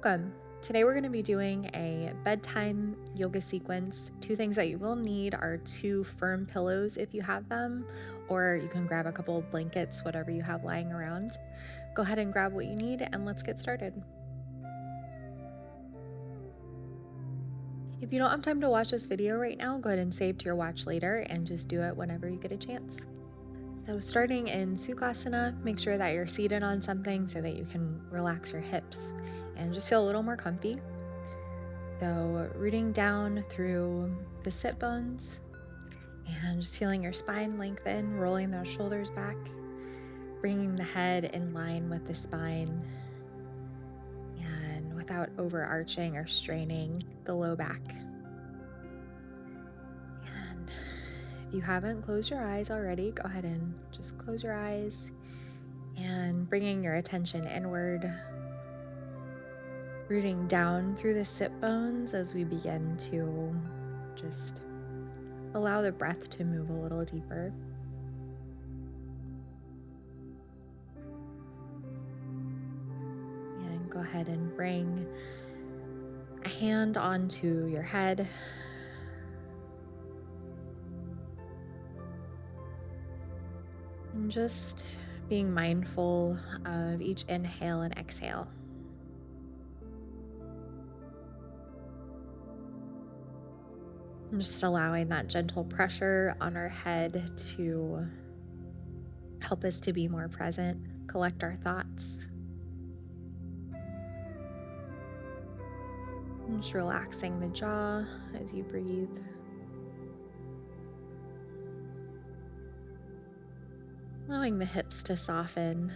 Welcome. Today we're going to be doing a bedtime yoga sequence. Two things that you will need are two firm pillows if you have them, or you can grab a couple of blankets, whatever you have lying around. Go ahead and grab what you need and let's get started. If you don't have time to watch this video right now, go ahead and save to your watch later and just do it whenever you get a chance. So starting in Sukhasana, make sure that you're seated on something so that you can relax your hips and just feel a little more comfy. So rooting down through the sit bones and just feeling your spine lengthen, rolling those shoulders back, bringing the head in line with the spine and without overarching or straining the low back. And if you haven't closed your eyes already, go ahead and just close your eyes and bringing your attention inward, rooting down through the sit bones as we begin to just allow the breath to move a little deeper. And go ahead and bring a hand onto your head. And just being mindful of each inhale and exhale. And just allowing that gentle pressure on our head to help us to be more present, collect our thoughts. And just relaxing the jaw as you breathe. Allowing the hips to soften.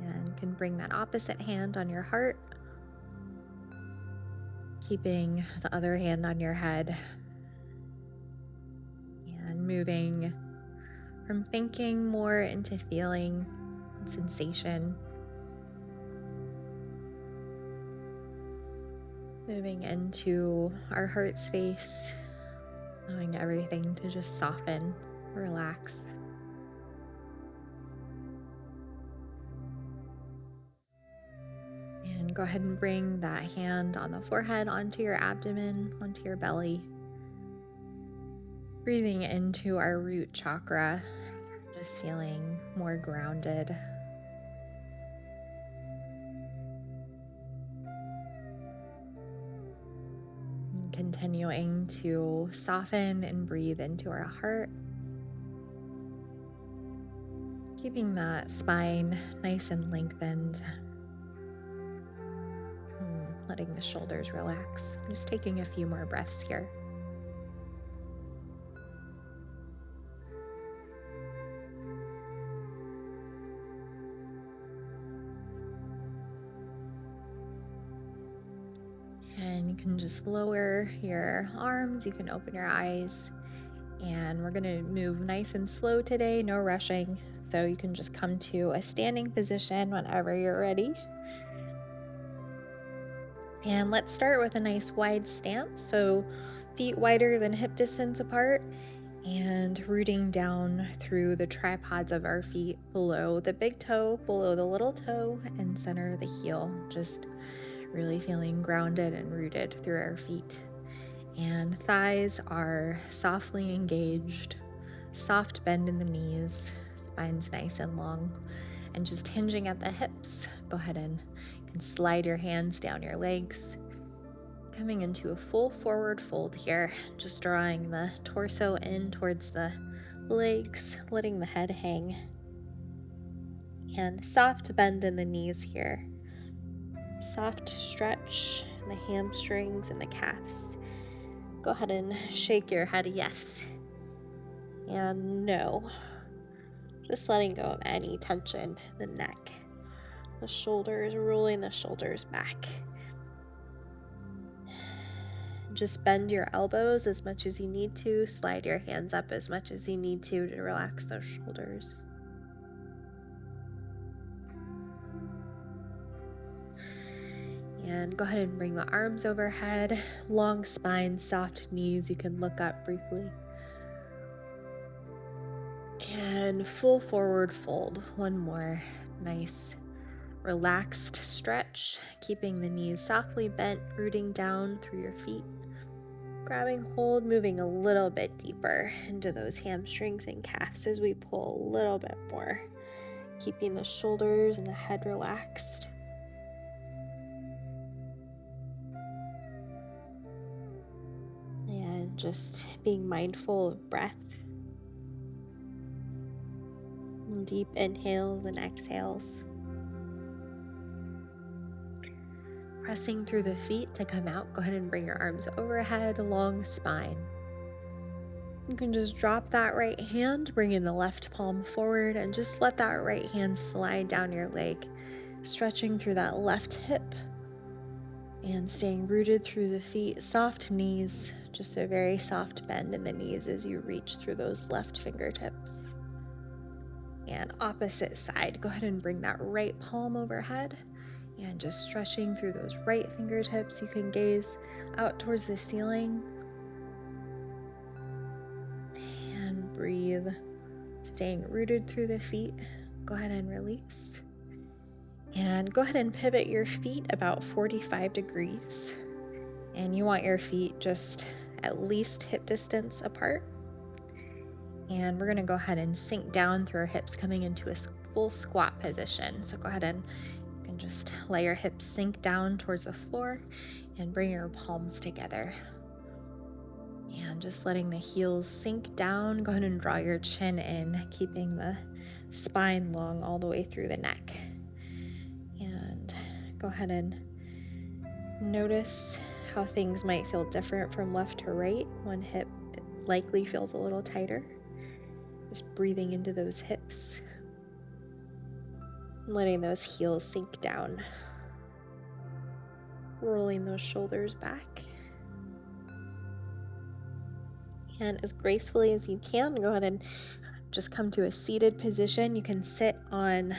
And can bring that opposite hand on your heart, keeping the other hand on your head. And moving from thinking more into feeling and sensation. Moving into our heart space, allowing everything to just soften, relax. And go ahead and bring that hand on the forehead onto your abdomen, onto your belly. Breathing into our root chakra, just feeling more grounded. And continuing to soften and breathe into our heart. Keeping that spine nice and lengthened. Letting the shoulders relax. Just taking a few more breaths here. And you can just lower your arms, you can open your eyes, and we're gonna move nice and slow today, no rushing. So you can just come to a standing position whenever you're ready. And let's start with a nice wide stance. So feet wider than hip distance apart and rooting down through the tripods of our feet below the big toe, below the little toe, and center of the heel. Just really feeling grounded and rooted through our feet. And thighs are softly engaged, soft bend in the knees, spine's nice and long, and just hinging at the hips. Go ahead and you can slide your hands down your legs, coming into a full forward fold here, just drawing the torso in towards the legs, letting the head hang, and soft bend in the knees here. Soft stretch in the hamstrings and the calves. Go ahead and shake your head yes and no. Just letting go of any tension in the neck, the shoulders, rolling the shoulders back. Just bend your elbows as much as you need to, slide your hands up as much as you need to relax those shoulders. And go ahead and bring the arms overhead, long spine, soft knees. You can look up briefly. And full forward fold. One more. Nice relaxed stretch, keeping the knees softly bent, rooting down through your feet. Grabbing hold, moving a little bit deeper into those hamstrings and calves as we pull a little bit more, keeping the shoulders and the head relaxed. And just being mindful of breath. Deep inhales and exhales. Pressing through the feet to come out, go ahead and bring your arms overhead, long spine. You can just drop that right hand, bring in the left palm forward, and just let that right hand slide down your leg, stretching through that left hip and staying rooted through the feet, soft knees, just a very soft bend in the knees as you reach through those left fingertips. And opposite side, go ahead and bring that right palm overhead and just stretching through those right fingertips. You can gaze out towards the ceiling and breathe, staying rooted through the feet. Go ahead and release. And go ahead and pivot your feet about 45 degrees. And you want your feet just at least hip distance apart. And we're going to go ahead and sink down through our hips, coming into a full squat position. So go ahead and you can just let your hips sink down towards the floor and bring your palms together. And just letting the heels sink down. Go ahead and draw your chin in, keeping the spine long all the way through the neck. And go ahead and notice how things might feel different from left to right. One hip likely feels a little tighter. Just breathing into those hips. Letting those heels sink down. Rolling those shoulders back. And as gracefully as you can, go ahead and just come to a seated position. You can sit on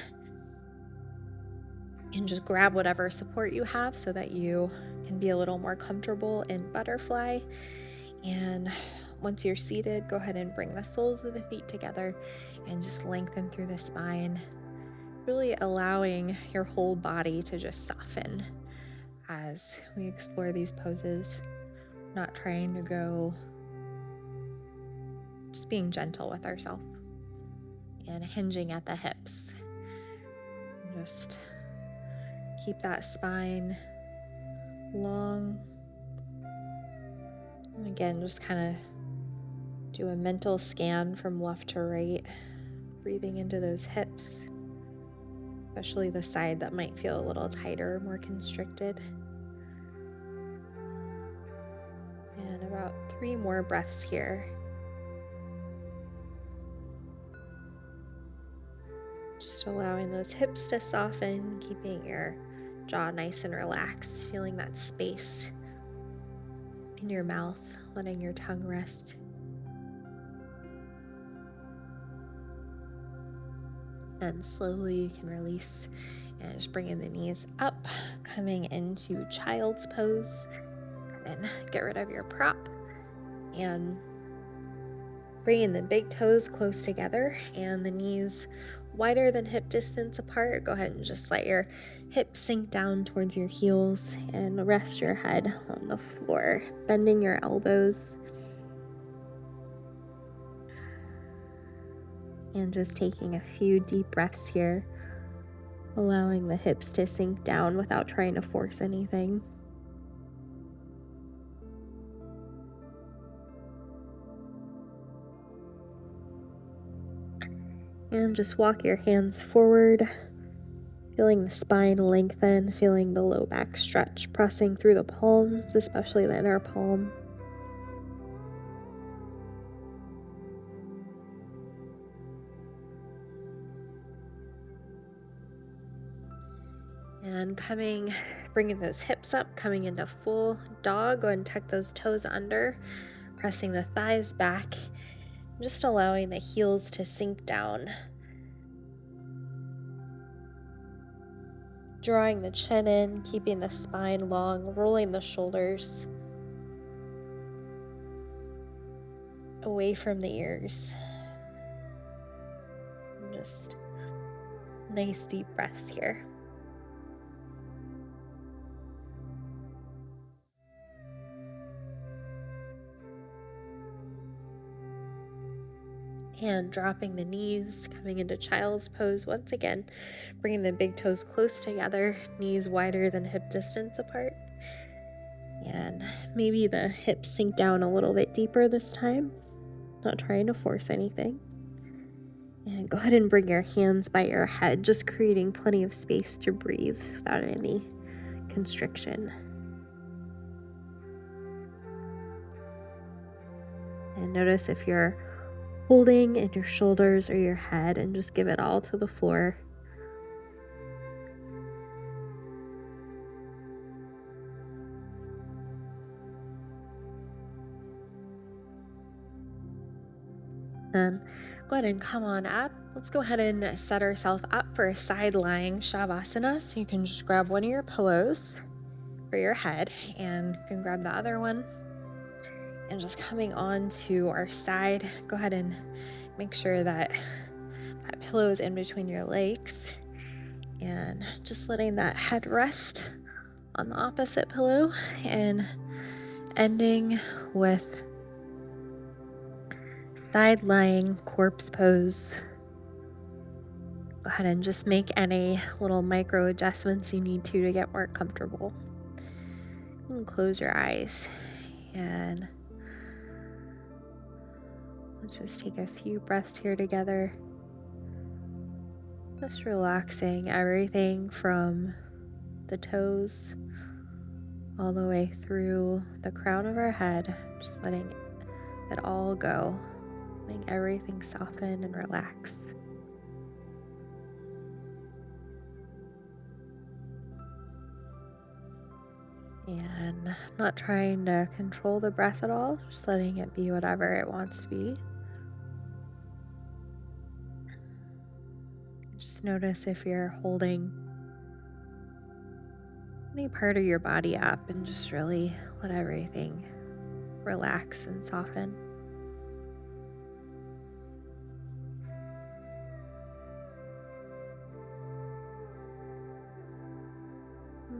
and just grab whatever support you have so that you can be a little more comfortable in butterfly. And once you're seated, go ahead and bring the soles of the feet together and just lengthen through the spine, really allowing your whole body to just soften as we explore these poses, not trying to go, just being gentle with ourselves and hinging at the hips. Just keep that spine long. And again, just kind of do a mental scan from left to right, breathing into those hips, especially the side that might feel a little tighter, more constricted. And about 3 more breaths here. Just allowing those hips to soften, keeping your jaw nice and relaxed, feeling that space in your mouth, letting your tongue rest. And slowly you can release and just bringing the knees up, coming into child's pose. And get rid of your prop and bringing the big toes close together and the knees wider than hip distance apart. Go ahead and just let your hips sink down towards your heels and rest your head on the floor, bending your elbows. And just taking a few deep breaths here, allowing the hips to sink down without trying to force anything. And just walk your hands forward, feeling the spine lengthen, feeling the low back stretch, pressing through the palms, especially the inner palm. And bringing those hips up, coming into full dog. Go ahead and tuck those toes under, pressing the thighs back, just allowing the heels to sink down. Drawing the chin in, keeping the spine long, rolling the shoulders away from the ears. Just nice deep breaths here. And dropping the knees, coming into child's pose once again, bringing the big toes close together, knees wider than hip distance apart. And maybe the hips sink down a little bit deeper this time, not trying to force anything. And go ahead and bring your hands by your head, just creating plenty of space to breathe without any constriction. And notice if you're holding in your shoulders or your head, and just give it all to the floor. Go ahead and come on up. Let's go ahead and set ourselves up for a side lying shavasana. So you can just grab one of your pillows for your head, and you can grab the other one. And just coming on to our side, go ahead and make sure that that pillow is in between your legs, and just letting that head rest on the opposite pillow, and ending with side lying corpse pose. Go ahead and just make any little micro adjustments you need to get more comfortable. And close your eyes, and let's just take a few breaths here together. Just relaxing everything from the toes all the way through the crown of our head, just letting it all go, letting everything soften and relax. And not trying to control the breath at all, just letting it be whatever it wants to be. Just notice if you're holding any part of your body up, and just really let everything relax and soften.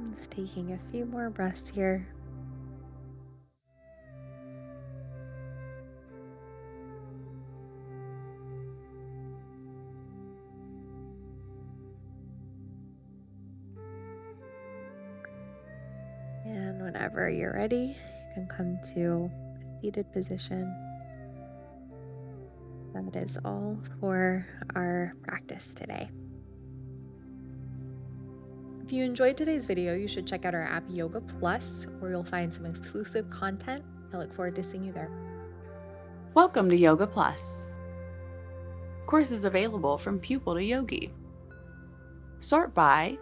Just taking a few more breaths here. And whenever you're ready, you can come to a seated position. That is all for our practice today. If you enjoyed today's video, you should check out our app Yoga Plus, where you'll find some exclusive content. I look forward to seeing you there. Welcome to Yoga Plus. Courses available from pupil to yogi. Sort by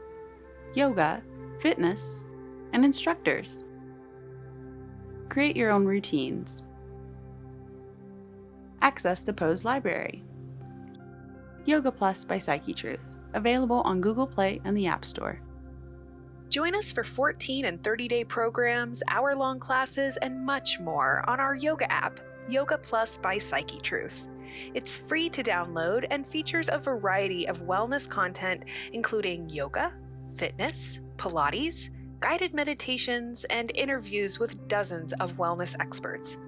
yoga, fitness, and instructors. Create your own routines. Access the pose library. Yoga Plus by PsycheTruth, available on Google Play and the App Store. Join us for 14 and 30-day programs, hour-long classes, and much more on our yoga app, Yoga Plus by PsycheTruth. It's free to download and features a variety of wellness content, including yoga, fitness, Pilates, guided meditations, and interviews with dozens of wellness experts.